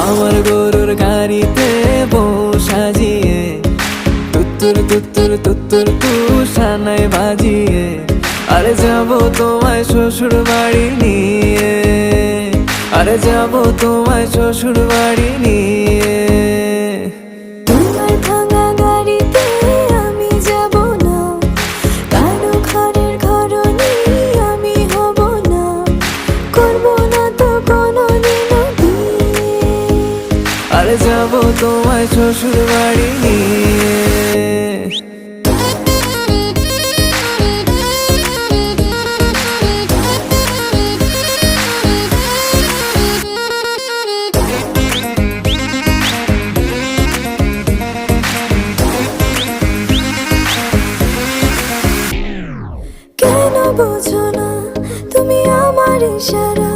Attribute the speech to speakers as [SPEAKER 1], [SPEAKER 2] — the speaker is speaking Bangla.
[SPEAKER 1] আমার গরুর গাড়িতে বউ সাজিয়ে তুত্তুর তুত্তুর তুত্তুর তুষানায় বাজিয়ে আরে যাব তোমায় শ্বশুর বাড়ি নিয়ে, আরে যাব তোমায় শ্বশুর বাড়ি নিয়ে।
[SPEAKER 2] তোমার ভাঙা গাড়িতে আমি যাব না, কারো ঘরের ঘরনি আমি হব না, করব না তো কোনোদিনও বিয়ে।
[SPEAKER 1] আরে যাব তোমায় শ্বশুর বাড়ি নিয়ে।
[SPEAKER 2] কেন বোঝো না তুমি আমার ইশারা?